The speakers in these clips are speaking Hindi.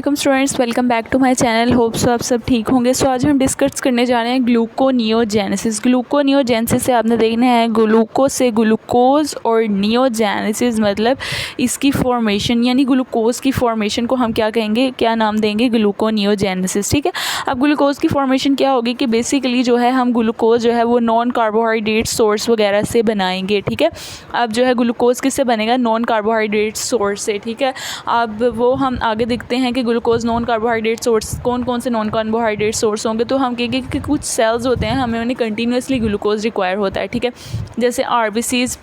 Welcome students, welcome back to my channel. Hope so आप सब ठीक होंगे। सो आज हम डिस्कस करने जा रहे हैं ग्लूकोनियोजेनेसिस। ग्लूकोनियोजेनेसिस से आपने देखना है ग्लूकोज से ग्लूकोज और नियोजेनेसिस मतलब इसकी फॉर्मेशन, यानी ग्लूकोज की फॉर्मेशन को हम क्या कहेंगे, क्या नाम देंगे, ग्लूकोनियोजेनेसिस। ठीक है। अब ग्लूकोज की फॉर्मेशन क्या होगी कि बेसिकली जो है हम ग्लूकोज जो है वो नॉन कार्बोहाइड्रेट सोर्स वगैरह से बनाएंगे। ठीक है। अब जो है ग्लूकोज किससे बनेगा, नॉन कार्बोहाइड्रेट सोर्स से। ठीक है। अब वो हम आगे देखते हैं कि ग्लूकोज नॉन कार्बोहाइड्रेट सोर्स कौन कौन से नॉन कार्बोहाइड्रेट सोर्स होंगे। तो हम कहेंगे कि कुछ सेल्स होते हैं हमें उन्हें कंटिन्यूसली ग्लूकोज रिक्वायर होता है। ठीक है। जैसे RBCs,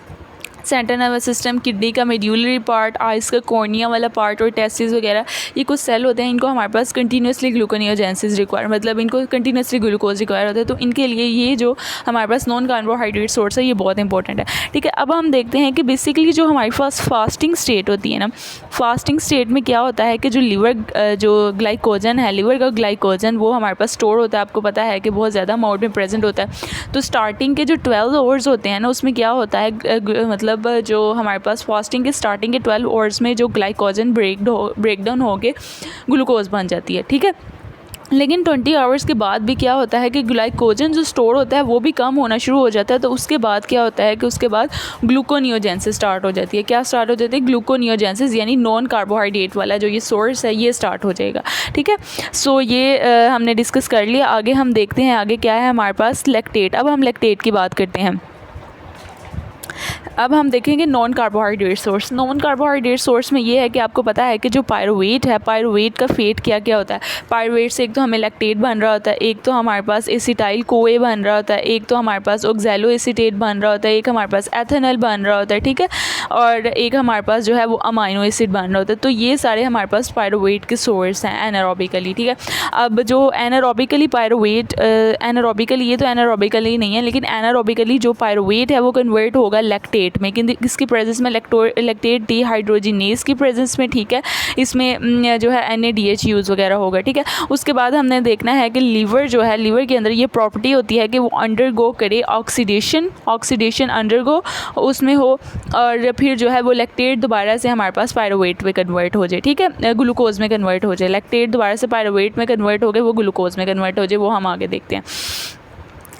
central nervous system, kidney का मेड्यूलरी पार्ट, आइस का कॉर्निया वाला पार्ट और टेस्टिस वगैरह, ये कुछ सेल होते हैं, इनको हमारे पास कंटिन्यूसली ग्लूकोनियोजेनेसिस रिक्वायर, मतलब इनको कंटिन्यूसली ग्लूकोज रिक्वायर होता है। तो इनके लिए ये जो हमारे पास नॉन कार्बोहाइड्रेट सोर्स है ये बहुत इंपॉर्टेंट है। ठीक है। अब हम देखते हैं कि बेसिकली जो हमारे पास फास्टिंग स्टेट होती है ना, फास्टिंग स्टेट में क्या होता है कि जो लीवर जो ग्लाइकोजन है, लीवर का ग्लाइकोजन वो हमारे पास स्टोर होता है। आपको पता है कि बहुत ज़्यादा अमाउंट में प्रेजेंट होता है। तो स्टार्टिंग के जो 12 आवर्स होते हैं ना, उसमें क्या होता है मतलब जो हमारे पास फास्टिंग के स्टार्टिंग के 12 आवर्स में जो ग्लाइकोजन ब्रेकडाउन होके ग्लूकोज बन जाती है। ठीक है। लेकिन 20 आवर्स के बाद भी क्या होता है कि ग्लाइकोजन जो स्टोर होता है वो भी कम होना शुरू हो जाता है। तो उसके बाद क्या होता है कि उसके बाद ग्लूकोनियोजेनेसिस स्टार्ट हो जाती है। क्या स्टार्ट हो जाती है, ग्लूकोनियोजेनेसिस, यानी नॉन कार्बोहाइड्रेट वाला जो ये सोर्स है ये स्टार्ट हो जाएगा। ठीक है। सो ये हमने डिस्कस कर लिया। आगे हम देखते हैं आगे क्या है हमारे पास, लैक्टेट। अब हम लैक्टेट की बात करते हैं। अब हम देखेंगे non carbohydrate source. Non carbohydrate source में ये है कि आपको पता है कि जो पायरुवेट है, पायरुवेट का फेट क्या क्या होता है। पायरुवेट से एक तो हमें लैक्टेट बन रहा होता है, एक तो हमारे पास एसिटाइल कोए बन रहा होता है, एक तो हमारे पास ऑक्सैलो एसीटेट बन रहा होता है, एक हमारे पास एथेनॉल बन रहा होता है। ठीक है। और एक हमारे पास जो है वो अमाइनो एसिड बन रहा होता है। तो ये सारे हमारे पास पायरुवेट के सोर्स हैं एनारोबिकली। ठीक है। अब जो एनारोबिकली पायरुवेट, एनारोबिकली, ये तो एनारोबिकली नहीं है, लेकिन एनारोबिकली जो पायरुवेट है वो कन्वर्ट होगा लैक्टेट में। किसकी प्रेजेंस में, लैक्टेट डीहाइड्रोजिनेज की प्रेजेंस में। ठीक है। इसमें जो है NADH यूज़ वगैरह होगा। ठीक है। उसके बाद हमने देखना है कि लीवर जो है, लीवर के अंदर ये प्रॉपर्टी होती है कि वो अंडरगो करे ऑक्सीडेशन अंडरगो उसमें हो, और फिर जो है वो लैक्टेट दोबारा से हमारे पास पायरुवेट में कन्वर्ट हो जाए। ठीक है। ग्लूकोज में कन्वर्ट हो जाए, लैक्टेट दोबारा से पायरुवेट में कन्वर्ट हो गए, वो ग्लूकोज में कन्वर्ट हो जाए। वो हम आगे देखते हैं।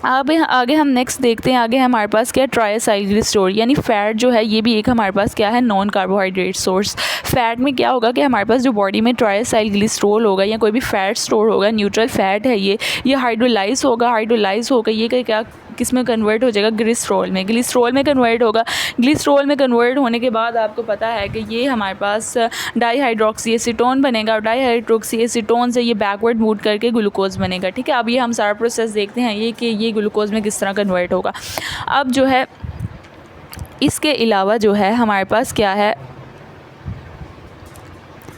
अब आगे हम नेक्स्ट देखते हैं। आगे हमारे पास क्या है, ट्राइसाइक्लिस्टोर, यानी फैट जो है ये भी एक हमारे पास क्या है, नॉन कार्बोहाइड्रेट सोर्स। फैट में क्या होगा कि हमारे पास जो बॉडी में ट्राइसाइक्लिस्टोर होगा या कोई भी फैट स्टोर होगा, न्यूट्रल फैट है ये हाइड्रोलाइज होगा ये क्या किस में कन्वर्ट हो जाएगा, ग्लिसरॉल में कन्वर्ट होगा। ग्लिसरॉल में कन्वर्ट होने के बाद आपको पता है कि ये हमारे पास डाईहाइड्रोक्सी एसीटोन बनेगा, और डाईहाइड्रोक्सी एसीटोन से ये बैकवर्ड मूव करके ग्लूकोज बनेगा। ठीक है। अब ये हम सारा प्रोसेस देखते हैं ये कि ये ग्लूकोज में किस तरह कन्वर्ट होगा। अब जो है इसके अलावा जो है हमारे पास क्या है,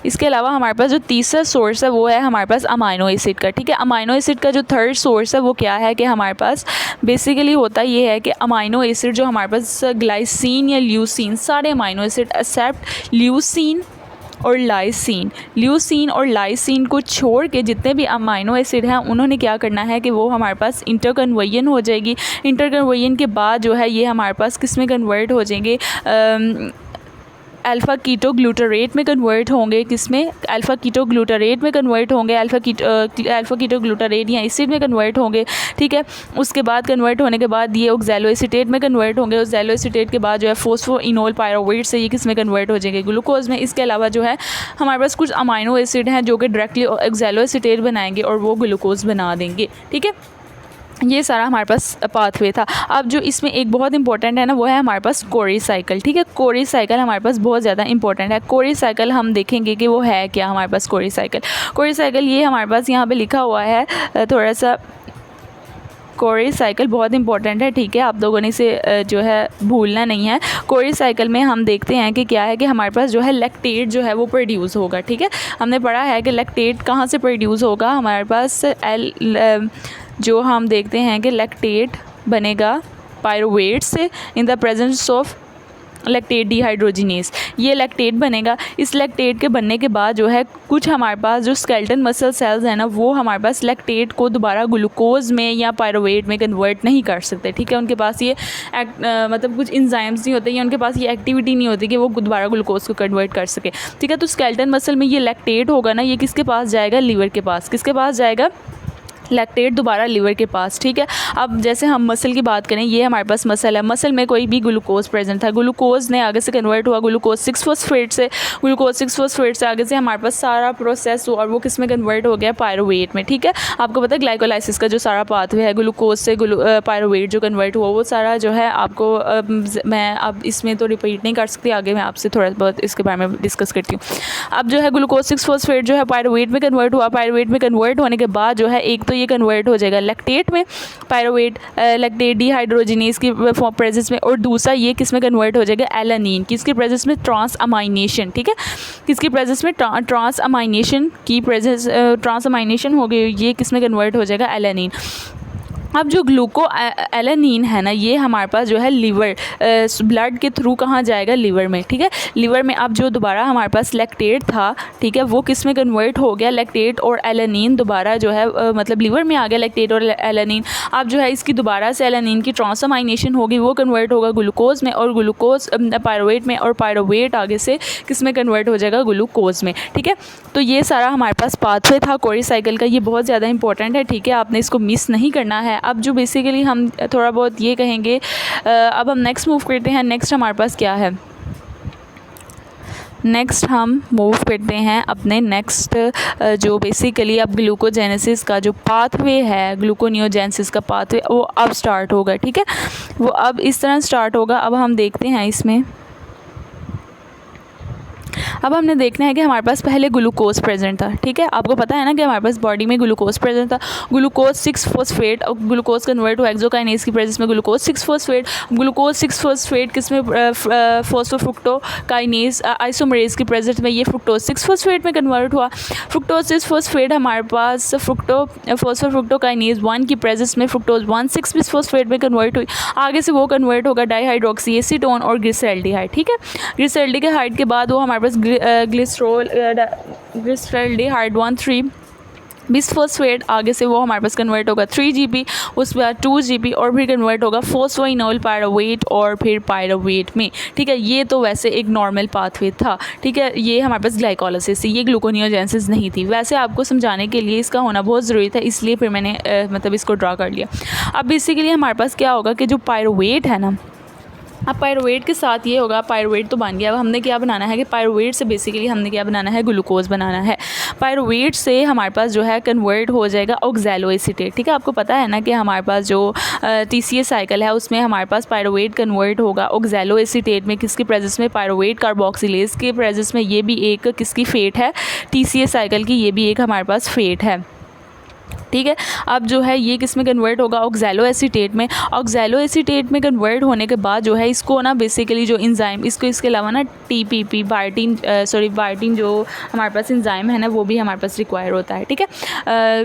इसके अलावा हमारे पास जो तीसरा सोर्स है वो है हमारे पास अमाइनो एसिड का। ठीक है। अमाइनो एसिड का जो थर्ड सोर्स है वो क्या है कि हमारे पास बेसिकली होता ये है कि अमाइनो एसिड जो हमारे पास ग्लाइसिन या ल्यूसीन, सारे अमाइनो एसिड एक्सेप्ट ल्यूसीन और लाइसिन को छोड़ के जितने भी अमाइनो एसिड हैं उन्होंने क्या करना है कि वो हमारे पास इंटरकन्वर्जन हो जाएगी। इंटरकन्वर्जन के बाद जो है ये हमारे पास किस में कन्वर्ट हो जाएंगे, अल्फ़ा कीटो ग्लूटारेट में कन्वर्ट होंगे। किसमें, अल्फ़ा कीटो ग्लूटारेट में कन्वर्ट होंगे, अल्फ़ा कीटो ग्लूटारेट या एसिड में कन्वर्ट होंगे। ठीक है। उसके बाद कन्वर्ट होने के बाद ये ऑक्सैलो एसीटेट में कन्वर्ट होंगे। ऑक्सैलो एसीटेट के बाद जो है फोस्फोइनोल पायरुवेट से ये किस में कन्वर्ट हो जाएंगे, ग्लूकोज में। इसके अलावा जो है हमारे पास कुछ अमाइनो एसिड हैं जो कि डायरेक्टली ऑक्सैलो एसीटेट बनाएंगे और वो ग्लूकोज बना देंगे। ठीक है। ये सारा हमारे पास पाथवे था। अब जो इसमें एक बहुत इंपॉर्टेंट है ना वो है हमारे पास कोरी साइकिल। ठीक है। कोरी साइकिल हमारे पास बहुत ज़्यादा इंपॉर्टेंट है। कोरी साइकिल हम देखेंगे कि वो है क्या हमारे पास। कोरी साइकिल ये हमारे पास यहाँ पे लिखा हुआ है थोड़ा सा। कोरी साइकिल बहुत इंपॉर्टेंट है। ठीक है। आप लोगों ने इसे जो है भूलना नहीं है। कोरी साइकिल में हम देखते हैं कि क्या है कि हमारे पास जो है लैक्टेट जो है वो प्रोड्यूस होगा। ठीक है। हमने पढ़ा है कि लैक्टेट कहाँ से प्रोड्यूस होगा, हमारे पास जो हम देखते हैं कि लैक्टेट बनेगा पायरुवेट से in the presence of lactate dehydrogenase, ये लैक्टेट बनेगा। इस लैक्टेट के बनने के बाद जो है कुछ हमारे पास जो स्केलेटन मसल सेल्स हैं ना, वो हमारे पास लैक्टेट को दोबारा ग्लूकोज में या पायरुवेट में कन्वर्ट नहीं कर सकते, ठीक है। उनके पास ये मतलब कुछ इंजाइम्स नहीं होते या उनके पास ये एक्टिविटी नहीं होती कि वो दोबारा ग्लूकोज को कन्वर्ट कर सके, ठीक है। तो स्केलेटन मसल में ये लैक्टेट होगा ना, ये किसके पास जाएगा, लीवर के पास। किसके पास जाएगा, लैक्टेट दोबारा लीवर के पास, ठीक है। अब जैसे हम मसल की बात करें, ये हमारे पास मसल है, मसल में कोई भी ग्लूकोज प्रेजेंट था, ग्लूकोज ने आगे से कन्वर्ट हुआ ग्लूकोज 6-फॉस्फेट से, ग्लूकोज 6-फॉस्फेट से आगे से हमारे पास सारा प्रोसेस हुआ और वो किस में कन्वर्ट हो गया, पायरुवेट में, ठीक है। आपको पता है ग्लाइकोलाइसिस का जो सारा पाथवे है, ग्लूकोज से पायरुवेट जो कन्वर्ट हुआ वो सारा जो है आपको मैं अब इसमें तो रिपीट नहीं कर सकती, आगे मैं आपसे थोड़ा बहुत इसके बारे में डिस्कस करती हूँ। अब जो है ग्लूकोज 6-फॉस्फेट जो है पायरुवेट में कन्वर्ट हुआ, पायरुवेट में कन्वर्ट होने के बाद जो है एक तो ये कन्वर्ट हो जाएगा लैक्टेट में, पायरुवेट लैक्टेट डिहाइड्रोजिनेस की प्रेजेंस में, और दूसरा ये किस में कन्वर्ट हो जाएगा, एलानिन, किसकी प्रेजेंस में, ट्रांसअमाइनेशन, ठीक है। किसकी प्रेजेंस में, ट्रांसअमाइनेशन की प्रेजेंस, ट्रांसअमाइनेशन हो गई, ये किस में कन्वर्ट हो जाएगा, एलानिन। अब जो ग्लूको एलानिन है ना, ये हमारे पास जो है लीवर ब्लड के थ्रू कहाँ जाएगा, लीवर में, ठीक है। लीवर में अब जो दोबारा हमारे पास लैक्टेट था, ठीक है, वो किस में कन्वर्ट हो गया, लैक्टेट और एलानिन दोबारा जो है मतलब लीवर में आ गया लैक्टेट और एलानिन। अब जो है इसकी दोबारा से एलानिन की ट्रांसअमाइनेशन होगी, वो कन्वर्ट होगा ग्लूकोज में, और ग्लूकोज पायरुवेट में, और पायरुवेट आगे से किस में कन्वर्ट हो जाएगा, ग्लूकोज में, ठीक है। तो ये सारा हमारे पास पाथवे था कोरी साइकिल का, ये बहुत ज़्यादा इंपॉर्टेंट है, ठीक है, आपने इसको मिस नहीं करना है। अब जो बेसिकली हम थोड़ा बहुत ये कहेंगे, अब हम नेक्स्ट मूव करते हैं। नेक्स्ट हमारे पास क्या है, नेक्स्ट हम मूव करते हैं अपने नेक्स्ट जो बेसिकली अब ग्लूकोजेनेसिस का जो पाथवे है, ग्लूकोनियोजेनेसिस का पाथवे, वो अब स्टार्ट होगा, ठीक है। वो अब इस तरह स्टार्ट होगा। अब हम देखते हैं इसमें, अब हमने देखना है कि हमारे पास पहले ग्लूकोज प्रेजेंट था, ठीक है। आपको पता है ना कि हमारे पास बॉडी में ग्लूकोज प्रेजेंट था, ग्लूकोज 6-फॉस्फेट, और ग्लूकोज कन्वर्ट हुआ एक्सोकाइनेज की प्रेजेंस में ग्लूकोज 6-फॉस्फेट, ग्लूकोज 6-फॉस्फेट किसमें, फॉस्फोफ्रुक्टोकाइनेज आइसोमरेज की प्रेजेंस में ये फ्रुक्टोज 6-फॉस्फेट में कन्वर्ट हुआ। फ्रुक्टोज 6-फॉस्फेट हमारे पास फॉस्फोफ्रुक्टोकाइनेज 1 की प्रेजेंस में फ्रुक्टोज 1,6-बिसफॉस्फेट में कन्वर्ट हुई। आगे से वो कन्वर्ट होगा डाईहाइड्रोक्सी एसीटोन और ग्लिसरॉल्डिहाइड, ठीक है। ग्लिसरॉल्डिहाइड के बाद वो हमारे पास ग्लिसरॉल्डिहाइड 1,3-बिसफॉस्फेट, आगे से वो हमारे पास कन्वर्ट होगा 3GP, उसके बाद 2GP, और फिर कन्वर्ट होगा फॉस्फोइनोल पायरुवेट और फिर पायरुवेट में, ठीक है। ये तो वैसे एक नॉर्मल पाथवे था, ठीक है। ये हमारे पास ग्लाइकोलाइसिस थी, ये ग्लूकोनियोजेनेसिस नहीं थी। वैसे आपको समझाने के लिए इसका होना बहुत ज़रूरी था, इसलिए फिर मैंने मतलब इसको ड्रा कर लिया। अब बेसिकली हमारे पास क्या होगा कि जो पायरुवेट है ना, अब पायरुवेट के साथ ये होगा, पायरुवेट तो बन गया। अब हमने क्या बनाना है कि पायरुवेट से बेसिकली हमने क्या बनाना है, ग्लूकोज बनाना है। पायरुवेट से हमारे पास जो है कन्वर्ट हो जाएगा ऑक्सैलोएसीटेट, ठीक है। आपको पता है ना कि हमारे पास जो TCA साइकिल है उसमें हमारे पास पायरुवेट कन्वर्ट होगा ऑक्सैलोएसीटेट में, किसकी प्रेजेंस में, पायरुवेट कार्बोक्सिलेज के प्रेजेंस में। ये भी एक किसकी फेट है, TCA साइकिल की, ये भी एक हमारे पास फेट है, ठीक है। अब जो है ये किस में कन्वर्ट होगा, ऑक्सैलोएसीटेट में। ऑक्सैलोएसीटेट में कन्वर्ट होने के बाद जो है इसको ना बेसिकली जो इंजाइम, इसको इसके अलावा ना TPP बायोटिन जो हमारे पास इंजाइम है ना, वो भी हमारे पास रिक्वायर होता है, ठीक है,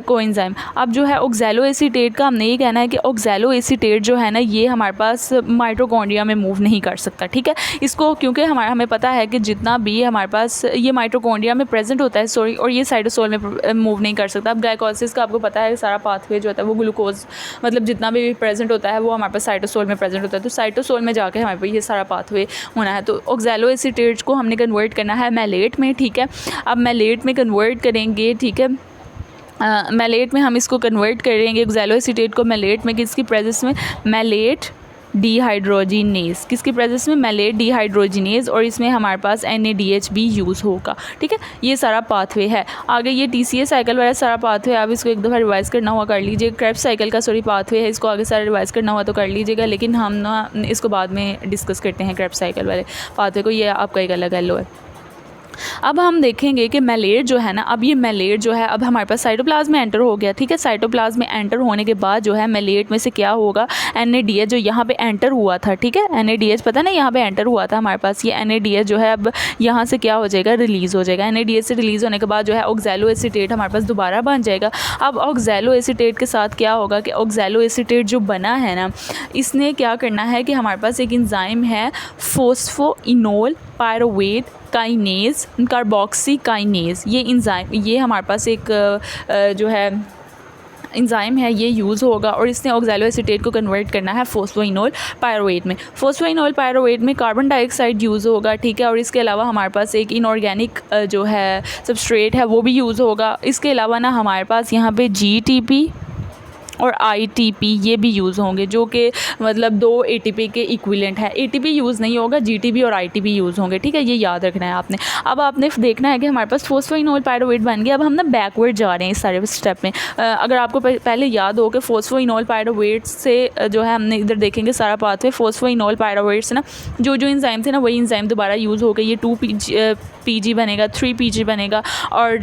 कोएंजाइम। अब जो है ऑक्सैलोएसीटेट का हमने ये कहना है कि ऑक्सैलोएसीटेट जो है ना, ये हमारे पास माइटोकॉन्ड्रिया में मूव नहीं कर सकता, ठीक है। इसको क्योंकि हमें पता है कि जितना भी हमारे पास ये माइटोकॉन्ड्रिया में प्रेजेंट होता है, सॉरी, और ये साइटोसोल में मूव नहीं कर सकता। अब ग्लाइकोलाइसिस का आपको पता है सारा पाथवे जो होता है वो ग्लूकोज मतलब जितना भी प्रेजेंट होता है वो हमारे पास साइटोसोल में प्रेजेंट होता है, तो साइटोसोल में जाके हमारे पास ये सारा पाथवे होना है। तो ऑक्सैलोएसीटेट को हमने कन्वर्ट करना है मैलेट में, ठीक है। अब मैलेट में कन्वर्ट करेंगे, ठीक है, मैलेट में हम इसको कन्वर्ट करेंगे ऑक्सैलोएसीटेट को मैलेट में, किसकी प्रेजेंस में, मैलेट डिहाइड्रोजिनेज, किसकी प्रेजेंस में, मैलेट डिहाइड्रोजिनेज, और इसमें हमारे पास NADH भी यूज़ होगा, ठीक है। ये सारा पाथवे है। आगे ये TCA साइकिल वाला सारा पाथवे, आप इसको एक दफ़ा रिवाइज़ करना हुआ कर लीजिए। क्रेब्स साइकिल का पाथवे है, इसको आगे सारा रिवाइज़ करना हुआ तो कर लीजिएगा, लेकिन हम ना इसको बाद में डिस्कस करते हैं क्रेब्स साइकिल वाले पाथवे को, ये आपका एक अलग एलो है। अब हम देखेंगे कि मेलेट जो है ना, अब ये मेलेट जो है अब हमारे पास साइटोप्लाज्म में एंटर हो गया, ठीक है। साइटोप्लाज्म में एंटर होने के बाद जो है मेलेट में से क्या होगा, NADH जो यहाँ पे एंटर हुआ था, ठीक है, NADH पता ना यहाँ पे एंटर हुआ था हमारे पास, ये NADH जो है अब यहाँ से क्या हो जाएगा, रिलीज़ हो जाएगा। NADH से रिलीज़ होने के बाद जो है ऑक्सैलो एसीटेट हमारे पास दोबारा बन जाएगा। अब ऑक्सैलो एसीटेट के साथ क्या होगा कि ऑक्सैलो एसीटेट जो बना है ना, इसने क्या करना है कि हमारे पास एक एंजाइम है phosphoenol pyruvate kinase carboxy kinase, ये एंजाइम, ये हमारे पास एक जो है एंजाइम है, ये यूज़ होगा और इसने ऑक्सैलो एसीटेट को कन्वर्ट करना है फोस्फोइनोल पायरोवेट में। फोस्फोइनोल पायरोवेट में कार्बन डाइऑक्साइड यूज़ होगा, ठीक है। और इसके अलावा हमारे पास एक इनऑर्गेनिक जो है सबस्ट्रेट है वो भी यूज़ होगा। इसके अलावा ना हमारे पास यहाँ पे GTP और ITP ये भी यूज़ होंगे, जो कि मतलब 2 ATP के इक्विवेलेंट है। ATP यूज़ नहीं होगा, GTP और ITP यूज़ होंगे, ठीक है, ये याद रखना है आपने। अब आपने देखना है कि हमारे पास फोस्फोइनोल पायरोवेट बन गया। अब हम ना बैकवर्ड जा रहे हैं इस सारे स्टेप में। अगर आपको पहले याद हो कि फोस्फोइनोल पायरोवेट से जो है हमने इधर देखेंगे सारा पाथवे, फोस्फोइनोल पायरोवेट से ना जो एंजाइम थे ना वही एंजाइम दोबारा यूज़ हो गए। ये 2PG बनेगा, 3PG बनेगा और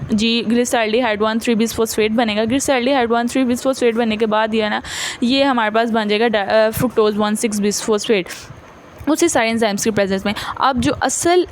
G ग्लिसरॉल्डिहाइड 1,3 बिसफॉस्फेट बनेगा। ग्लिसरॉल्डिहाइड 1,3 बिसफॉस्फेट बनने के बाद ये ना ये हमारे पास बन जाएगा फ्रुक्टोज 1,6 बिसफॉस्फेट, उसी सारे एंजाइम्स के प्रेजेंस में। अब जो असल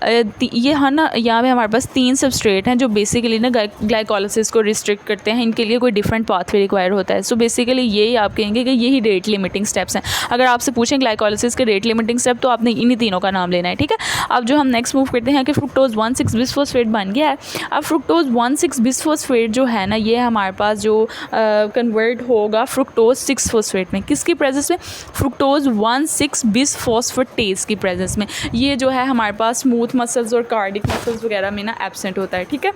ये है ना, यहाँ पे हमारे पास 3 सबस्ट्रेट हैं जो बेसिकली ना ग्लाइकोलाइसिस को रिस्ट्रिक्ट करते हैं, इनके लिए कोई डिफरेंट पाथवे रिक्वायर होता है। सो बेसिकली यही आप कहेंगे कि यही रेट लिमिटिंग स्टेप्स हैं। अगर आपसे पूछें ग्लाइकोलाइसिस के रेट लिमिटिंग स्टेप तो आपने इन्हीं तीनों का नाम लेना है, ठीक है। अब जो हम नेक्स्ट मूव करते हैं कि फ्रुक्टोज 1,6 बिसफॉस्फेट बन गया है। अब फ्रुक्टोज 1,6 बिसफॉस्फेट जो है ना, ये हमारे पास जो कन्वर्ट होगा फ्रुक्टोज 6-फॉस्फेट में, किसकी प्रेजेंस में, फ्रुक्टोज 1,6 बिसफॉस्फेट की प्रेजेंस में। ये जो है हमारे पास स्मूथ मसल्स और कार्डिक मसल्स वगैरह में ना एब्सेंट होता है, ठीक है,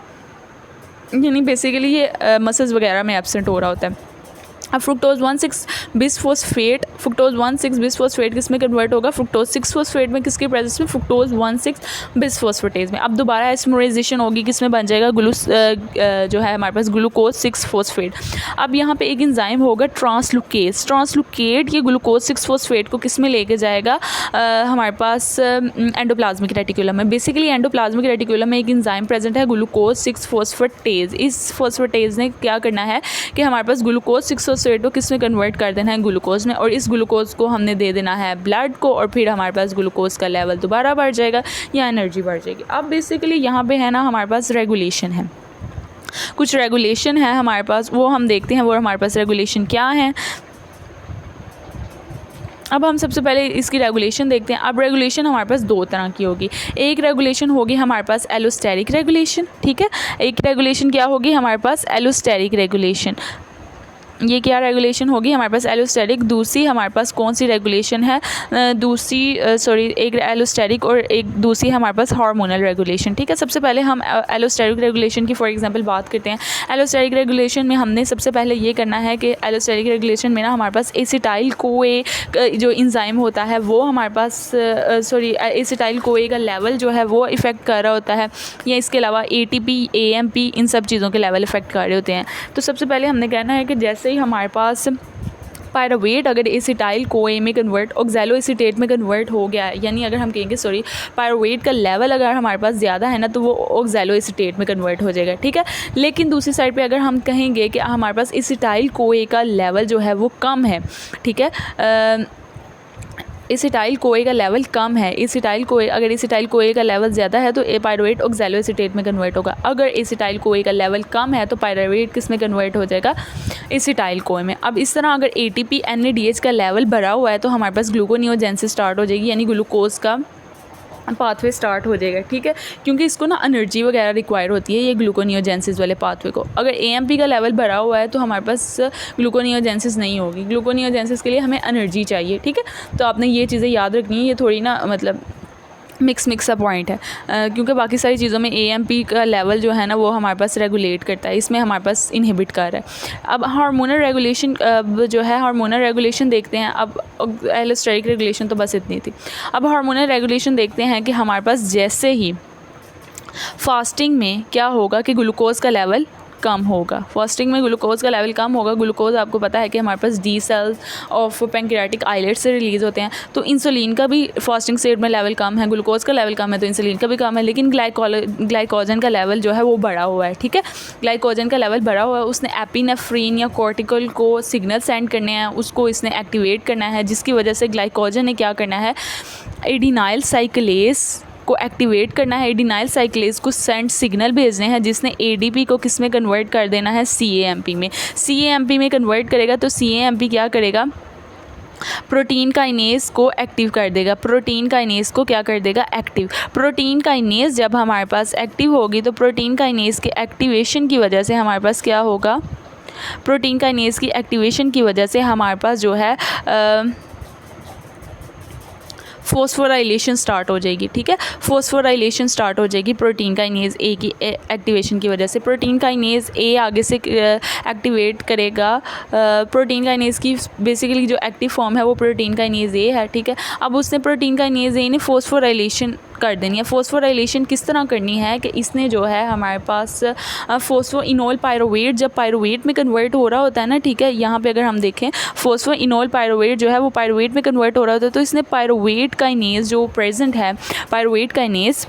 यानी बेसिकली ये मसल्स वगैरह में एब्सेंट हो रहा होता है। अब फ्रुक्टोज 1,6 बिसफॉस्फेट, फ्रुक्टोज 1,6 बिसफॉस्फेट किस में कन्वर्ट होगा, फ्रुक्टोज 6-फॉस्फेट में, किसकी प्रेजेंस में, फ्रुक्टोज 1,6 बिसफॉस्फेटेज में। अब दोबारा एस्मोराइजेशन होगी, किस में बन जाएगा, जो है हमारे पास ग्लूकोज 6-फॉस्फेट। अब यहाँ पे एक एंजाइम होगा ट्रांसलुकेज, ट्रांसलुकेट ये ग्लूकोज 6-फॉस्फेट को किस में लेके जाएगा, हमारे पास एंडोप्लाज्मिक रेटिकुलम में। बेसिकली एंडोप्लाज्मिक रेटिकुलम में एक एंजाइम प्रेजेंट है ग्लूकोज 6-फॉस्फेटेज। इस फॉस्फेटेज ने क्या करना है कि हमारे पास ग्लूकोज 6-फॉस्फेट को किस में कन्वर्ट कर देना है, ग्लूकोज में, और इस ग्लूकोज को हमने दे देना है ब्लड को और फिर हमारे पास ग्लूकोज का लेवल दोबारा बढ़ जाएगा या एनर्जी बढ़ जाएगी। अब बेसिकली यहाँ पे है ना हमारे पास रेगुलेशन है, कुछ रेगुलेशन है हमारे पास, वो हम देखते हैं वो हमारे पास रेगुलेशन क्या है। अब हम सबसे पहले इसकी रेगुलेशन देखते हैं। अब रेगुलेशन हमारे पास 2 तरह की होगी। एक रेगुलेशन होगी हमारे पास एलोस्टेरिक रेगुलेशन, ठीक है, एक रेगुलेशन क्या होगी हमारे पास, एलोस्टेरिक रेगुलेशन। ये क्या रेगुलेशन होगी हमारे पास, एलोस्टेरिक। दूसरी हमारे पास कौन सी रेगुलेशन है, एक एलोस्टेरिक और एक दूसरी हमारे पास हार्मोनल रेगुलेशन, ठीक है। सबसे पहले हम एलोस्टेरिक रेगुलेशन की फॉर एग्जांपल बात करते हैं। एलोस्टेरिक रेगुलेशन में हमने सबसे पहले ये करना है कि एलोस्टेरिक रेगुलेशन में ना हमारे पास एसिटाइल कोए जो एंजाइम होता है वो हमारे पास एसिटाइल कोए का लेवल जो है वो इफ़ेक्ट कर रहा होता है, या इसके अलावा ATP AMP इन सब चीज़ों के लेवल इफ़ेक्ट कर रहे होते हैं। तो सबसे पहले हमने कहना है कि जैसे ही हमारे पास पायरोवेट अगर एसिटाइल कोए में कन्वर्ट ऑक्सैलो एसीटेट में कन्वर्ट हो गया है, यानी अगर हम कहेंगे पायरोवेट का लेवल अगर हमारे पास ज़्यादा है ना तो वो ऑक्सैलो एसीटेट में कन्वर्ट हो जाएगा, ठीक है। लेकिन दूसरी साइड पे अगर हम कहेंगे कि हमारे पास एसिटाइल कोए का लेवल जो है वो कम है, ठीक है, एसिटाइल कोए का लेवल कम है, अगर एसिटाइल कोए का लेवल ज़्यादा है तो पायरोवेट ऑक्सैलो एसीटेट में कन्वर्ट होगा। अगर एसिटाइल कोए का लेवल कम है तो पायरोवेट किस में कन्वर्ट हो जाएगा, एसिटाइल कोए में। अब इस तरह अगर ATP NADH का लेवल बढ़ा हुआ है तो हमारे पास ग्लूकोनियोजेनेसिस स्टार्ट हो जाएगी, यानी ग्लूकोज का पाथवे स्टार्ट हो जाएगा, ठीक है, क्योंकि इसको ना एनर्जी वगैरह रिक्वायर होती है ये ग्लूकोनियोजेनेसिस वाले पाथवे को। अगर AMP का लेवल बढ़ा हुआ है तो हमारे पास ग्लूकोनियोजेनेसिस नहीं होगी, ग्लूकोनियोजेनेसिस के लिए हमें एनर्जी चाहिए, ठीक है। तो आपने ये चीज़ें याद रखनी है, ये थोड़ी ना मतलब मिक्स अप पॉइंट है, क्योंकि बाकी सारी चीज़ों में AMP का लेवल जो है ना वो हमारे पास रेगुलेट करता है, इसमें हमारे पास इनहिबिट कर रहा है। अब हार्मोनल रेगुलेशन जो है हार्मोनल रेगुलेशन देखते हैं। अब एलोस्टेरिक रेगुलेशन तो बस इतनी थी। अब हार्मोनल रेगुलेशन देखते हैं कि हमारे पास जैसे ही फास्टिंग में क्या होगा कि ग्लूकोज का लेवल कम होगा, फास्टिंग में ग्लूकोज का लेवल कम होगा। ग्लूकोज आपको पता है कि हमारे पास D cells of pancreatic islet से रिलीज़ होते हैं, तो इंसुलिन का भी फास्टिंग स्टेट में लेवल कम है, ग्लूकोज का लेवल कम है तो इंसुलिन का भी कम है, लेकिन ग्लाइकोजन का लेवल जो है वो बढ़ा हुआ है। ठीक है, ग्लाइकोजन का लेवल बढ़ा हुआ है, उसने एपिनेफ्रिन या कॉर्टिकल को सिग्नल सेंड करने हैं, उसको इसने एक्टिवेट करना है, जिसकी वजह से ग्लाइकोजन ने क्या करना है, एडिनाइल साइक्लेस को एक्टिवेट करना है, एडिनाइल साइक्लेस को सेंड सिग्नल भेजने हैं, जिसने एडीपी को किस में कन्वर्ट कर देना है, सीएएमपी में। सीएएमपी में कन्वर्ट करेगा तो सीएएमपी क्या करेगा, प्रोटीन काइनेज को एक्टिव कर देगा, प्रोटीन काइनेज को क्या कर देगा, एक्टिव। प्रोटीन काइनेज जब हमारे पास एक्टिव होगी तो प्रोटीन काइनेज के एक्टिवेशन की वजह से हमारे पास क्या होगा, प्रोटीन काइनेज की एक्टिवेशन की वजह से हमारे पास जो है फॉस्फोराइलेशन स्टार्ट हो जाएगी। ठीक है, फॉस्फोराइलेशन स्टार्ट हो जाएगी प्रोटीन काइनेज ए की एक्टिवेशन की वजह से। प्रोटीन काइनेज ए आगे से एक्टिवेट करेगा, प्रोटीन काइनेज की बेसिकली जो एक्टिव फॉर्म है वो प्रोटीन काइनेज ए है। ठीक है, अब उसने प्रोटीन काइनेज ए ने फॉस्फोराइलेशन कर देनी है। फॉस्फोराइलेशन किस तरह करनी है कि इसने जो है हमारे पास फॉस्फोइनोल पायरुवेट, जब पायरुवेट में कन्वर्ट हो रहा होता है ना, ठीक है, यहाँ पे अगर हम देखें फॉस्फोइनोल पायरुवेट जो है वो पायरुवेट में कन्वर्ट हो रहा होता है, तो इसने पायरुवेट काइनेज जो प्रेजेंट है, पायरुवेट काइनेज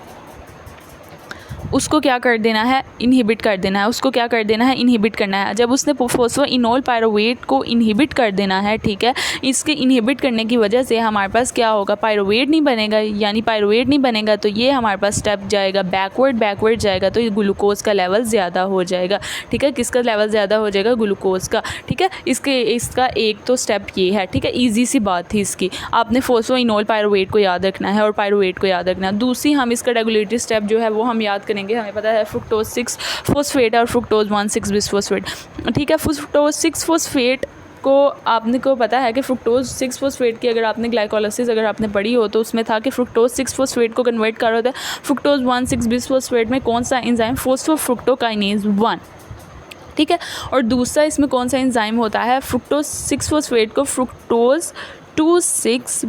उसको क्या कर देना है, इनहिबिट कर देना है, उसको क्या कर देना है, इनहिबिट करना है। जब उसने फॉस्फोइनोल पायरुवेट को इनहिबिट कर देना है, ठीक है, इसके इनहिबिट करने की वजह से हमारे पास क्या होगा, पायरुवेट नहीं बनेगा, यानी पायरुवेट नहीं बनेगा तो ये हमारे पास स्टेप जाएगा बैकवर्ड जाएगा, तो ये ग्लूकोज का लेवल ज़्यादा हो जाएगा। ठीक है, किसका लेवल ज़्यादा हो जाएगा, ग्लूकोज का। ठीक है, इसका एक तो स्टेप ये है। ठीक है, ईजी सी बात थी इसकी, आपने फॉस्फोइनोल पायरुवेट को याद रखना है और पायरुवेट को याद रखना है। दूसरी हम इसका रेगुलेटरी स्टेप जो है वो हम याद करेंगे, हमें पता है फ्रुक्टोज 6 फॉस्फेट और फ्रुक्टोज 1,6 बिसफॉस्फेट। ठीक है, फ्रुक्टोज 6 फॉस्फेट को आपने को पता है कि फ्रुक्टोज 6 फॉस्फेट की अगर आपने ग्लाइकोलाइसिस अगर आपने पढ़ी हो तो उसमें था कि फ्रुक्टोज 6 फॉस्फेट को कन्वर्ट कर रहा था फ्रुक्टोज 1,6 बिसफॉस्फेट में कौन सा एंजाइम, फॉस्फोफ्रुक्टोकाइनेज 1। ठीक है, और दूसरा इसमें कौन सा एंजाइम होता है, फ्रुक्टोज 6 फॉस्फेट को फ्रुक्टोज 2,6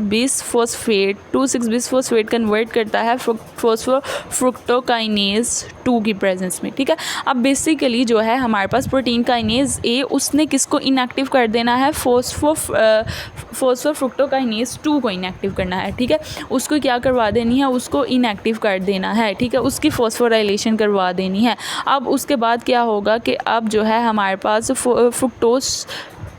बिसफॉस्फेट कन्वर्ट करता है फॉस्फोफ्रुक्टोकाइनेज 2 की प्रेजेंस में। ठीक है, अब बेसिकली जो है हमारे पास प्रोटीन काइनेज ए उसने किसको इनएक्टिव कर देना है, फॉस्फोफ्रुक्टोकाइनेज 2 को इनएक्टिव करना है। ठीक है, उसको क्या करवा देनी है, उसको इनएक्टिव कर देना है। ठीक है, उसकी फॉस्फोराइलेशन करवा देनी है। अब उसके बाद क्या होगा कि अब जो है हमारे पास फ्रुक्टोज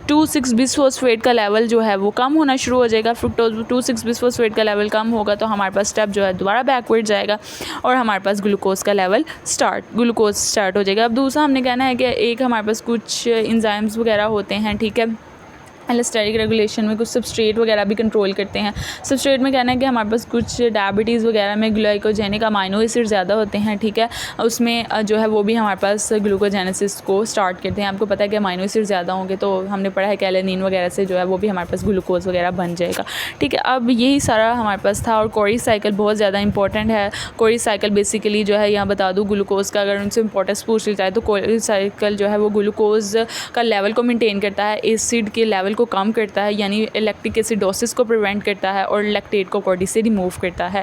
2,6 बिसफॉस्फेट का लेवल जो है वो कम होना शुरू हो जाएगा। फ्रुक्टोज 2,6 बिसफॉस्फेट का लेवल कम होगा तो हमारे पास स्टेप जो है दोबारा बैकवर्ड जाएगा और हमारे पास ग्लूकोज का लेवल ग्लूकोज स्टार्ट हो जाएगा। अब दूसरा हमने कहना है कि एक हमारे पास कुछ एंजाइम्स वगैरह होते हैं। ठीक है, एलोस्टेरिक रेगुलेशन में कुछ सबस्ट्रेट वगैरह भी कंट्रोल करते हैं। सबस्ट्रेट में कहना है कि हमारे पास कुछ डायबिटीज़ वगैरह में ग्लाइकोजेनिक अमाइनो एसिड ज़्यादा होते हैं। ठीक है, उसमें जो है वो भी हमारे पास ग्लूकोजेनेसिस को स्टार्ट करते हैं। आपको पता है कि अमाइनो एसिड ज़्यादा होंगे तो हमने पढ़ा है कैलेनिन वगैरह से जो है वो भी हमारे पास ग्लूकोज वगैरह बन जाएगा। ठीक है, अब यही सारा हमारे पास था। और कोरी साइकिल बहुत ज़्यादा इंपॉर्टेंट है। कोरी साइकिल बेसिकली जो है यहाँ बता दूँ ग्लूकोज का अगर उनसे इंपॉर्टेंस पूछ ली जाए तो कोरी साइकिल जो है वो ग्लूकोज का लेवल को मेनटेन करता है, एसिड के लेवल को कम करता है यानी लैक्टिक एसिडोसिस को प्रिवेंट करता है और लैक्टेट को बॉडी से रिमूव करता है।